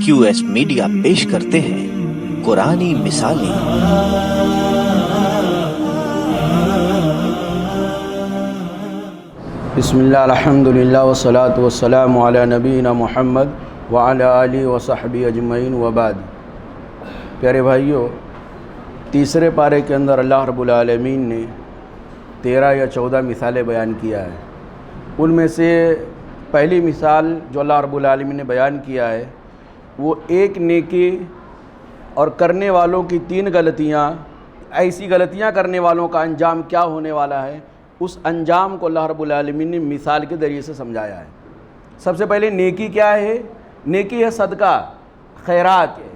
QS media پیش کرتے ہیں قرآنی مثالیں۔ بسم اللہ الحمدللہ والصلاة والسلام علی نبینا محمد وعلی آلہ وصحبہ اجمعین وبعد۔ پیارے بھائیوں، تیسرے پارے کے اندر اللہ رب العالمین نے 13 یا 14 مثالیں بیان کیا ہے۔ ان میں سے پہلی مثال جو اللہ رب العالمین نے بیان کیا ہے وہ ایک نیکی اور کرنے والوں کی 3 غلطیاں، ایسی غلطیاں کرنے والوں کا انجام کیا ہونے والا ہے، اس انجام کو اللہ رب العالمین نے مثال کے ذریعے سے سمجھایا ہے۔ سب سے پہلے نیکی کیا ہے؟ نیکی ہے صدقہ، خیرات ہے۔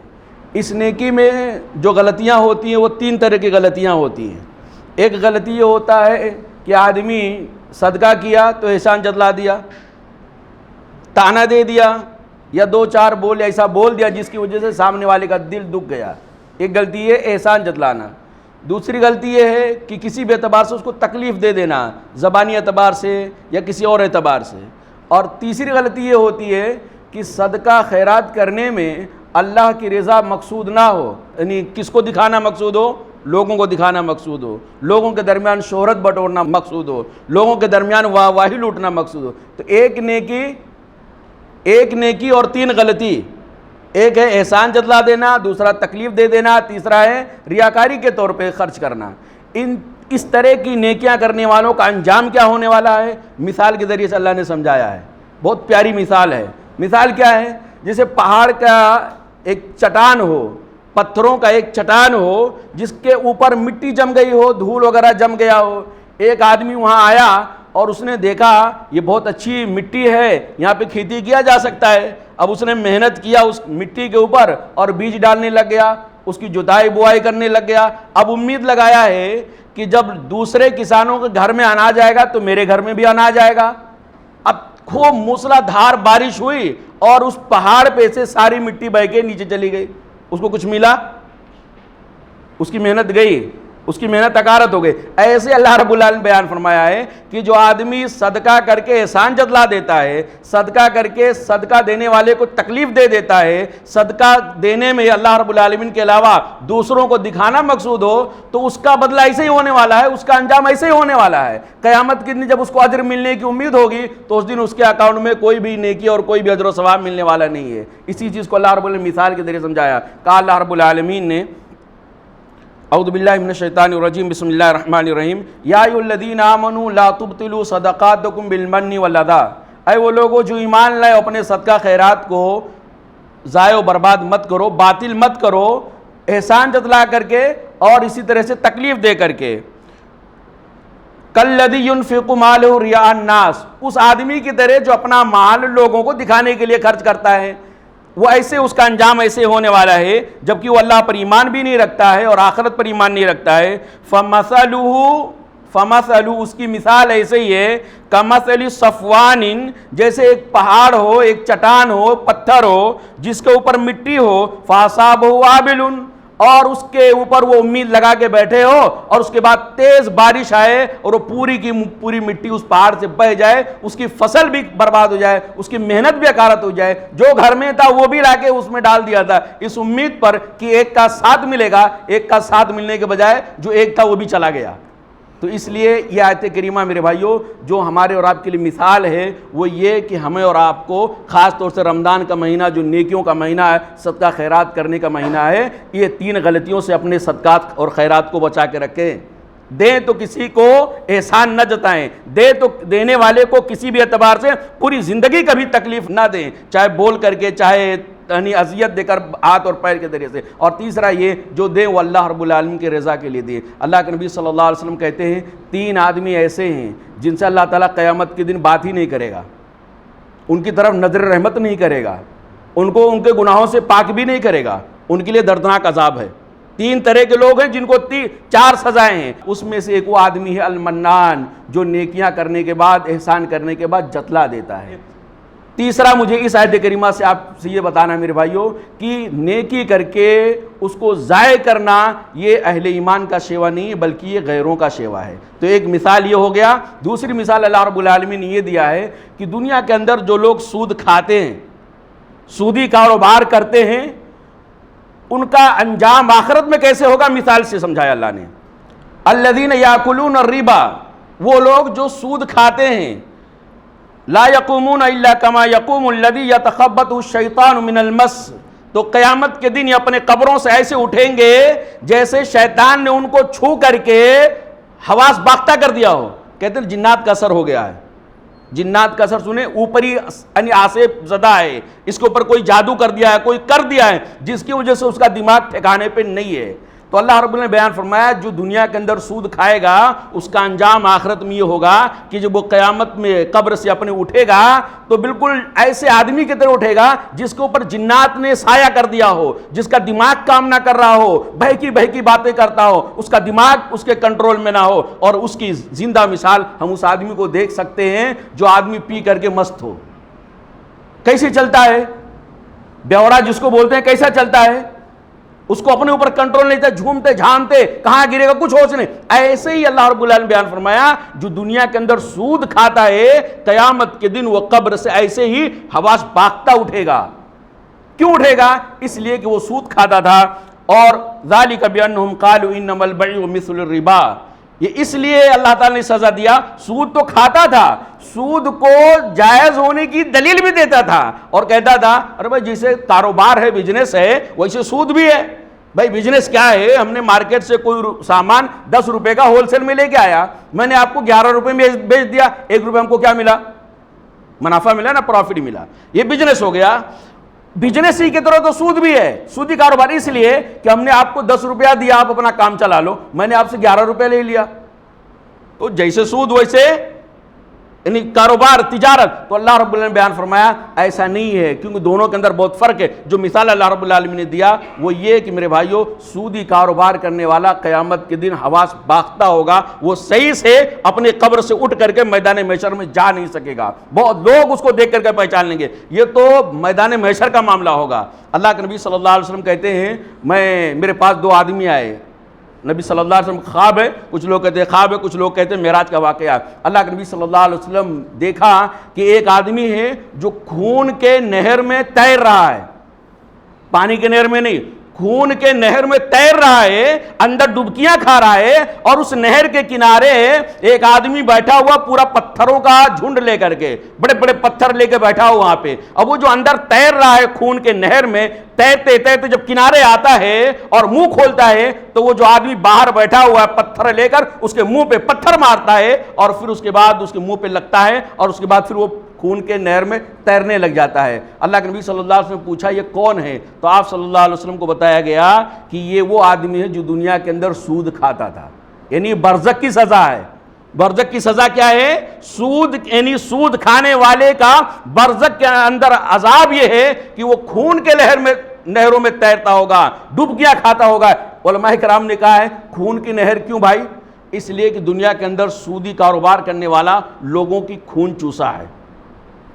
اس نیکی میں جو غلطیاں ہوتی ہیں وہ 3 طرح کی غلطیاں ہوتی ہیں۔ ایک غلطی یہ ہوتا ہے کہ آدمی صدقہ کیا تو احسان جتلا دیا، تانا دے دیا یا 2-4 بول ایسا بول دیا جس کی وجہ سے سامنے والے کا دل دکھ گیا۔ ایک غلطی ہے احسان جتلانا۔ دوسری غلطی یہ ہے کہ کسی بھی اعتبار سے اس کو تکلیف دے دینا، زبانی اعتبار سے یا کسی اور اعتبار سے۔ اور تیسری غلطی یہ ہوتی ہے کہ صدقہ خیرات کرنے میں اللہ کی رضا مقصود نہ ہو، یعنی کس کو دکھانا مقصود ہو؟ لوگوں کو دکھانا مقصود ہو، لوگوں کے درمیان شہرت بٹورنا مقصود ہو، لوگوں کے درمیان واہی لوٹنا مقصود ہو۔ تو ایک نیکی اور 3 غلطی، ایک ہے احسان جتلا دینا، دوسرا تکلیف دے دینا، تیسرا ہے ریاکاری کے طور پہ خرچ کرنا۔ اس طرح کی نیکیاں کرنے والوں کا انجام کیا ہونے والا ہے، مثال کے ذریعے سے اللہ نے سمجھایا ہے۔ بہت پیاری مثال ہے۔ مثال کیا ہے؟ جیسے پہاڑ کا ایک چٹان ہو، پتھروں کا ایک چٹان ہو جس کے اوپر مٹی جم گئی ہو، دھول وغیرہ جم گیا ہو۔ ایک آدمی وہاں آیا اور اس نے دیکھا یہ بہت اچھی مٹی ہے، یہاں پہ کھیتی کیا جا سکتا ہے۔ اب اس نے محنت کیا اس مٹی کے اوپر اور بیج ڈالنے لگ گیا، اس کی جتائی بوائی کرنے لگ گیا۔ اب امید لگایا ہے کہ جب دوسرے کسانوں کے گھر میں اناج آئے گا تو میرے گھر میں بھی اناج آئے گا۔ اب خوب موسلا دھار بارش ہوئی اور اس پہاڑ پہ سے ساری مٹی بہہ کے نیچے چلی گئی۔ اس کو کچھ ملا؟ اس کی محنت گئی، اس کی محنت اکارت ہو گئی۔ ایسے اللہ رب العالمین بیان فرمایا ہے کہ جو آدمی صدقہ کر کے احسان جتلا دیتا ہے، صدقہ کر کے صدقہ دینے والے کو تکلیف دے دیتا ہے، صدقہ دینے میں اللہ رب العالمین کے علاوہ دوسروں کو دکھانا مقصود ہو، تو اس کا بدلہ ایسے ہی ہونے والا ہے، اس کا انجام ایسے ہی ہونے والا ہے۔ قیامت کے دن جب اس کو اجر ملنے کی امید ہوگی تو اس دن اس کے اکاؤنٹ میں کوئی بھی نیکی اور کوئی بھی اجر و ثواب ملنے والا نہیں ہے۔ اسی چیز کو اللہ رب العالمین مثال کے ذریعے سمجھایا۔ کہا اللہ رب العالمین نے، اعوذ باللہ من الشیطان الرجیم، بسم اللہ الرحمن الرحیم، یا ایھا الذین آمنوا لا تبطلوا صدقاتکم بالمن والاذی، اے وہ لوگوں جو ایمان لائے اپنے صدقہ خیرات کو ضائع و برباد مت کرو، باطل مت کرو، احسان جتلا کر کے اور اسی طرح سے تکلیف دے کر کے۔ کالذی ينفق مالہ رئاء الناس، اس آدمی کی طرح جو اپنا مال لوگوں کو دکھانے کے لیے خرچ کرتا ہے، وہ ایسے اس کا انجام ایسے ہونے والا ہے جبکہ وہ اللہ پر ایمان بھی نہیں رکھتا ہے اور آخرت پر ایمان نہیں رکھتا ہے۔ فَمَثَلُهُ، اس کی مثال ایسے ہی ہے، کَمَثَلِ صَفْوَانٍ، جیسے ایک پہاڑ ہو، ایک چٹان ہو، پتھر ہو جس کے اوپر مٹی ہو، فَأَصَابَهُ وَابِلٌ، اور اس کے اوپر وہ امید لگا کے بیٹھے ہو اور اس کے بعد تیز بارش آئے اور وہ پوری کی پوری مٹی اس پہاڑ سے بہہ جائے، اس کی فصل بھی برباد ہو جائے، اس کی محنت بھی اکارت ہو جائے، جو گھر میں تھا وہ بھی لا کے اس میں ڈال دیا تھا اس امید پر کہ ایک کا ساتھ ملے گا، ایک کا ساتھ ملنے کے بجائے جو ایک تھا وہ بھی چلا گیا۔ تو اس لیے یہ آیت کریمہ میرے بھائیوں جو ہمارے اور آپ کے لیے مثال ہے وہ یہ کہ ہمیں اور آپ کو خاص طور سے رمضان کا مہینہ جو نیکیوں کا مہینہ ہے، صدقہ خیرات کرنے کا مہینہ ہے، یہ 3 غلطیوں سے اپنے صدقات اور خیرات کو بچا کے رکھیں۔ دیں تو کسی کو احسان نہ جتائیں، دے تو دینے والے کو کسی بھی اعتبار سے پوری زندگی کبھی تکلیف نہ دیں، چاہے بول کر کے، چاہے اذیت دے کر ہاتھ اور پیر کے ذریعے سے۔ اور تیسرا یہ جو دیں وہ اللہ رب العالمین کی رضا کے لیے دیں۔ اللہ کے نبی صلی اللہ علیہ وسلم کہتے ہیں 3 آدمی ایسے ہیں جن سے اللہ تعالیٰ قیامت کے دن بات ہی نہیں کرے گا، ان کی طرف نظر رحمت نہیں کرے گا، ان کو ان کے گناہوں سے پاک بھی نہیں کرے گا، ان کے لیے دردناک عذاب ہے۔ 3 طرح کے لوگ ہیں جن کو 4 سزائیں ہیں۔ اس میں سے ایک وہ آدمی ہے المنان، جو نیکیاں کرنے کے بعد، احسان کرنے کے بعد جتلا دیتا ہے۔ تیسرا مجھے اس آیت کریمہ سے آپ سے یہ بتانا میرے بھائیوں کہ نیکی کر کے اس کو ضائع کرنا یہ اہل ایمان کا شیوا نہیں ہے بلکہ یہ غیروں کا شیوا ہے۔ تو ایک مثال یہ ہو گیا۔ دوسری مثال اللہ رب العالمین نے یہ دیا ہے کہ دنیا کے اندر جو لوگ سود کھاتے ہیں سودی کاروبار کرتے ہیں ان کا انجام آخرت میں کیسے ہوگا، مثال سے سمجھایا اللہ نے. الذین یاکلون الربا، وہ لوگ جو سود کھاتے ہیں، لا یقومون الا کما یقوم الذی یتخبطہ الشیطان من المس، تو قیامت کے دن یہ اپنے قبروں سے ایسے اٹھیں گے جیسے شیطان نے ان کو چھو کر کے حواس باختہ کر دیا ہو. کہتے ہیں جنات کا اثر ہو گیا ہے. جنات کا اثر سنیں، اوپری یعنی آصف زدہ ہے، اس کے اوپر کوئی جادو کر دیا ہے، کوئی کر دیا ہے جس کی وجہ سے اس کا دماغ ٹھکانے پہ نہیں ہے. تو اللہ رب نے بیان فرمایا جو دنیا کے اندر سود کھائے گا اس کا انجام آخرت میں یہ ہوگا کہ جب وہ قیامت میں قبر سے اپنے اٹھے گا تو بالکل ایسے آدمی کی طرح اٹھے گا جس کے اوپر جنات نے سایہ کر دیا ہو، جس کا دماغ کام نہ کر رہا ہو، بہکی باتیں کرتا ہو، اس کا دماغ اس کے کنٹرول میں نہ ہو. اور اس کی زندہ مثال ہم اس آدمی کو دیکھ سکتے ہیں جو آدمی پی کر کے مست ہو. کیسے چلتا ہے بیوڑا جس کو بولتے ہیں، کیسا چلتا ہے، اس کو اپنے اوپر کنٹرول نہیں تھا، جھومتے جھانتے کہاں گرے گا کچھ ہوش نہیں. ایسے ہی اللہ رب العالمین نے بیان فرمایا جو دنیا کے اندر سود کھاتا ہے قیامت کے دن وہ قبر سے ایسے ہی حواس باختہ اٹھے گا. کیوں اٹھے گا؟ اس لیے کہ وہ سود کھاتا تھا. اور ذالک بانہم قالوا انما البیع مثل الربا، یہ اس لیے اللہ تعالیٰ نے سزا دیا. سود تو کھاتا تھا، سود کو جائز ہونے کی دلیل بھی دیتا تھا اور کہتا تھا ارے بھائی جیسے کاروبار ہے، بزنس ہے، ویسے سود بھی ہے. بھائی بزنس کیا ہے، ہم نے مارکیٹ سے کوئی سامان 10 روپے کا ہول سیل میں لے کے آیا، میں نے آپ کو 11 روپے میں بیچ دیا، 1 روپے ہم کو کیا ملا؟ منافع ملا نا، پروفٹ ملا. یہ بزنس ہو گیا. بزنس ہی کی طرح تو سود بھی ہے، سودی کاروبار. اس لیے کہ ہم نے آپ کو 10 روپیہ دیا، آپ اپنا کام چلا لو، میں نے آپ سے 11 روپے لے لیا. تو جیسے سود ویسے یعنی کاروبار، تجارت. تو اللہ رب العالمین نے بیان فرمایا ایسا نہیں ہے، کیونکہ دونوں کے اندر بہت فرق ہے. جو مثال اللہ رب العالمین نے دیا وہ یہ کہ میرے بھائیو سودی کاروبار کرنے والا قیامت کے دن حواس باختہ ہوگا، وہ صحیح سے اپنے قبر سے اٹھ کر کے میدان محشر میں جا نہیں سکے گا. بہت لوگ اس کو دیکھ کر کے پہچان لیں گے. یہ تو میدان محشر کا معاملہ ہوگا. اللہ کے نبی صلی اللہ علیہ وسلم کہتے ہیں میرے پاس 2 آدمی آئے. نبی صلی اللہ علیہ وسلم خواب ہے، کچھ لوگ کہتے ہیں خواب ہے، کچھ لوگ کہتے ہیں معراج کا واقعہ. اللہ کے نبی صلی اللہ علیہ وسلم دیکھا کہ ایک آدمی ہے جو خون کے نہر میں تیر رہا ہے، پانی کے نہر میں نہیں، خون کے نہر میں تیر رہا ہے، اندر ڈبکیاں کھا رہا ہے. اور اس نہر کے کنارے ایک آدمی بیٹھا ہوا پورا پتھروں کا جھنڈ لے کر کے، بڑے بڑے پتھر لے کے بیٹھا ہوا وہاں پہ. اب وہ جو اندر تیر رہا ہے خون کے نہر میں، تیرتے تیرتے جب کنارے آتا ہے اور منہ کھولتا ہے تو وہ جو آدمی باہر بیٹھا ہوا ہے پتھر لے کر اس کے منہ پہ پتھر مارتا ہے اور پھر اس کے بعد اس کے منہ پہ لگتا ہے اور اس کے بعد پھر وہ خون کے نہر میں تیرنے لگ جاتا ہے. اللہ کے نبی صلی اللہ علیہ وسلم نے پوچھا یہ کون ہے؟ تو آپ صلی اللہ علیہ وسلم کو بتایا گیا کہ یہ وہ آدمی ہے جو دنیا کے اندر سود کھاتا تھا. یعنی برزخ کی سزا ہے. برزخ کی سزا کیا ہے؟ سود، یعنی سود کھانے والے کا برزخ کے اندر عذاب یہ ہے کہ وہ خون کے نہروں میں تیرتا ہوگا، ڈبکیاں کھاتا ہوگا. علماء کرام نے کہا ہے خون کی نہر کیوں بھائی؟ اس لیے کہ دنیا کے اندر سودی کاروبار کرنے والا لوگوں کی خون چوسا ہے.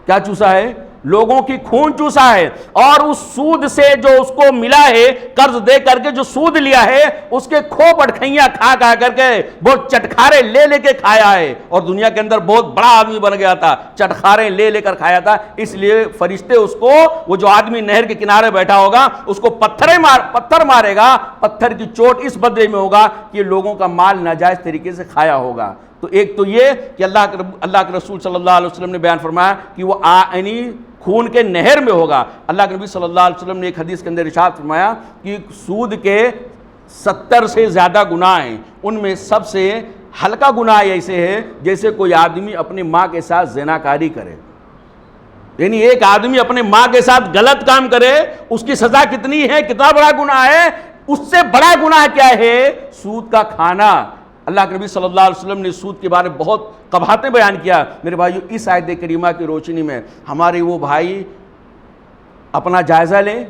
کیا چوسا ہے؟ لوگوں کی خون چوسا ہے. اور اس سود سے جو اس کو ملا ہے، قرض دے کر کے جو سود لیا ہے، اس کے کھوپ اٹھکیاں کھا کر کے بہت چٹکھارے لے کے کھایا ہے. اور دنیا کے اندر بہت بڑا آدمی بن گیا تھا، چٹکھارے لے کر کھایا تھا. اس لیے فرشتے اس کو، وہ جو آدمی نہر کے کنارے بیٹھا ہوگا اس کو پتھر مارے گا. پتھر کی چوٹ اس بدلے میں ہوگا کہ یہ لوگوں کا مال ناجائز طریقے سے کھایا ہوگا. تو ایک تو یہ کہ اللہ کے رسول صلی اللہ علیہ وسلم نے بیان فرمایا کہ وہ یعنی خون کے نہر میں ہوگا. اللہ کے نبی صلی اللہ علیہ وسلم نے ایک حدیث کے اندر ارشاد فرمایا کہ سود کے 70 سے زیادہ گناہ ہیں، ان میں سب سے ہلکا گناہ ایسے ہے جیسے کوئی آدمی اپنی ماں کے ساتھ زناکاری کرے. یعنی ایک آدمی اپنے ماں کے ساتھ غلط کام کرے، اس کی سزا کتنی ہے، کتنا بڑا گناہ ہے. اس سے بڑا گناہ کیا ہے؟ سود کا کھانا. اللہ کے نبی صلی اللہ علیہ وسلم نے سود کے بارے میں بہت قباحتیں بیان کیا. میرے بھائیو اس آیت کریمہ کی روشنی میں ہمارے وہ بھائی اپنا جائزہ لیں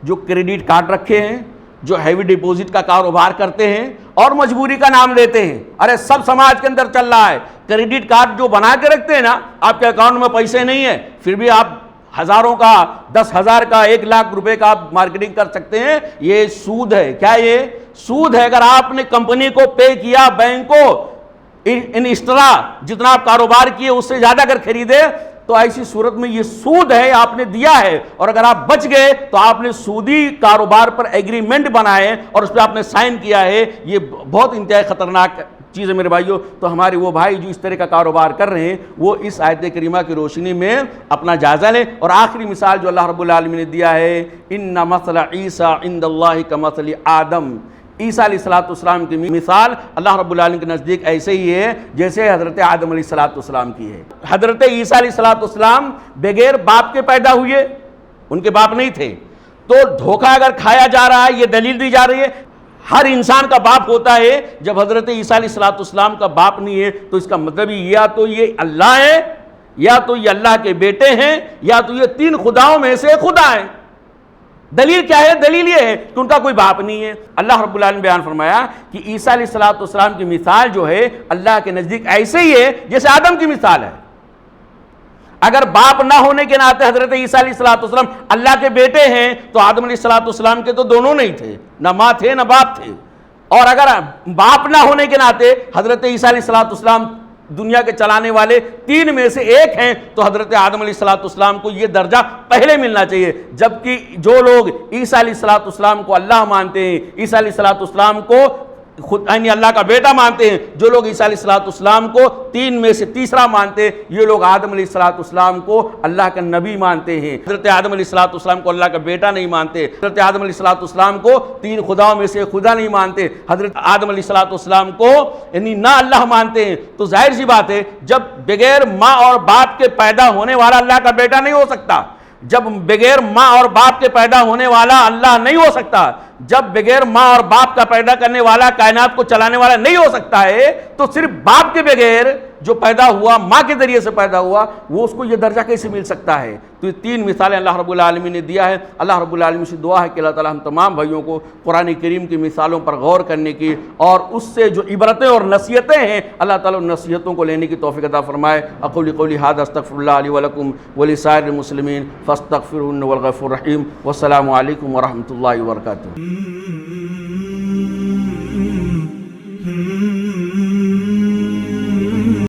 جو کریڈٹ کارڈ رکھے ہیں، جو ہیوی ڈپوزٹ کا کاروبار کرتے ہیں اور مجبوری کا نام لیتے ہیں. ارے سب سماج کے اندر چل رہا ہے. کریڈٹ کارڈ جو بنا کے رکھتے ہیں نا، آپ کے اکاؤنٹ میں پیسے نہیں ہیں پھر بھی آپ ہزاروں کا، 10,000 کا، 1,00,000 روپے کا آپ مارکیٹنگ کر سکتے ہیں. یہ سود ہے. کیا یہ سود ہے؟ اگر آپ نے کمپنی کو پے کیا، بینک کو، ان اسٹرا جتنا آپ کاروبار کیے اس سے زیادہ اگر خریدے تو ایسی صورت میں یہ سود ہے، آپ نے دیا ہے، اور اگر آپ بچ گئے تو آپ نے سودی کاروبار پر ایگریمنٹ بنائے اور اس پہ آپ نے سائن کیا ہے، یہ بہت انتہائی خطرناک چیز ہے میرے بھائیوں۔ تو ہمارے وہ بھائی جو اس طرح کا کاروبار کر رہے ہیں وہ اس آیت کریمہ کی روشنی میں اپنا جائزہ لیں۔ اور آخری مثال جو اللہ رب العالمین نے دیا ہے، ان مثل عیسیٰ عند اللہ کمثل آدم، عیسیٰ علیہ السلام کی مثال اللہ رب العالمین کے نزدیک ایسے ہی ہے جیسے حضرت آدم علیہ السلام کی ہے۔ حضرت عیسیٰ علیہ السلام بغیر باپ کے پیدا ہوئے، ان کے باپ نہیں تھے، تو دھوکہ اگر کھایا جا رہا ہے یہ دلیل دی جا رہی ہے ہر انسان کا باپ ہوتا ہے۔ جب حضرت عیسیٰ علیہ السلام کا باپ نہیں ہے تو اس کا مطلب یا تو یہ اللہ ہے، یا تو یہ اللہ کے بیٹے ہیں، یا تو یہ تین خداؤں میں سے خدا ہیں۔ دلیل کیا ہے؟ دلیل یہ ہے کہ ان کا کوئی باپ نہیں ہے۔ اللہ رب العالمین بیان فرمایا کہ عیسیٰ علیہ السلام کی مثال جو ہے اللہ کے نزدیک ایسے ہی ہے جیسے آدم کی مثال ہے۔ اگر باپ نہ ہونے کے ناطے حضرت عیسیٰ علیہ السلام اللہ کے بیٹے ہیں تو آدم علیہ السلام کے تو دونوں نہیں تھے، نہ ماں تھے نہ باپ تھے۔ اور اگر باپ نہ ہونے کے ناطے حضرت عیسیٰ علیہ السلام دنیا کے چلانے والے تین میں سے ایک ہیں تو حضرت آدم علیہ السلام کو یہ درجہ پہلے ملنا چاہیے، جبکہ جو لوگ عیسیٰ علیہ السلام کو اللہ مانتے ہیں، عیسیٰ علیہ السلام کو خود یعنی اللہ کا بیٹا مانتے ہیں، جو لوگ عیسیٰ علیہ السلام کو تین میں سے تیسرا مانتے ہیں، یہ لوگ آدم علیہ السلام کو اللہ کا نبی مانتے ہیں۔ حضرت آدم علیہ السلام کو اللہ کا بیٹا نہیں مانتے، حضرت آدم علیہ السلام کو تین خداؤں میں سے خدا نہیں مانتے، حضرت آدم علیہ السلام کو یعنی نہ اللہ مانتے ہیں۔ تو ظاہر سی بات ہے جب بغیر ماں اور باپ کے پیدا ہونے والا اللہ کا بیٹا نہیں ہو سکتا، جب بغیر ماں اور باپ کے پیدا ہونے والا اللہ نہیں ہو سکتا، جب بغیر ماں اور باپ کا پیدا کرنے والا کائنات کو چلانے والا نہیں ہو سکتا ہے، تو صرف باپ کے بغیر جو پیدا ہوا، ماں کے ذریعے سے پیدا ہوا، وہ اس کو یہ درجہ کیسے مل سکتا ہے؟ تو یہ تین مثالیں اللہ رب العالمین نے دیا ہے۔ اللہ رب العالمین سے دعا ہے کہ اللہ تعالی ہم تمام بھائیوں کو قرآن کریم کی مثالوں پر غور کرنے کی اور اس سے جو عبرتیں اور نصیحتیں ہیں اللہ تعالی ان نصیحتوں کو لینے کی توفیق عطا فرمائے۔ اقول قولی ھذا استغفر اللہ لی ولکم ولسائر المسلمین فاستغفروہ انہ هو الغفور الرحیم۔ والسلام علیکم ورحمۃ اللہ وبرکاتہ۔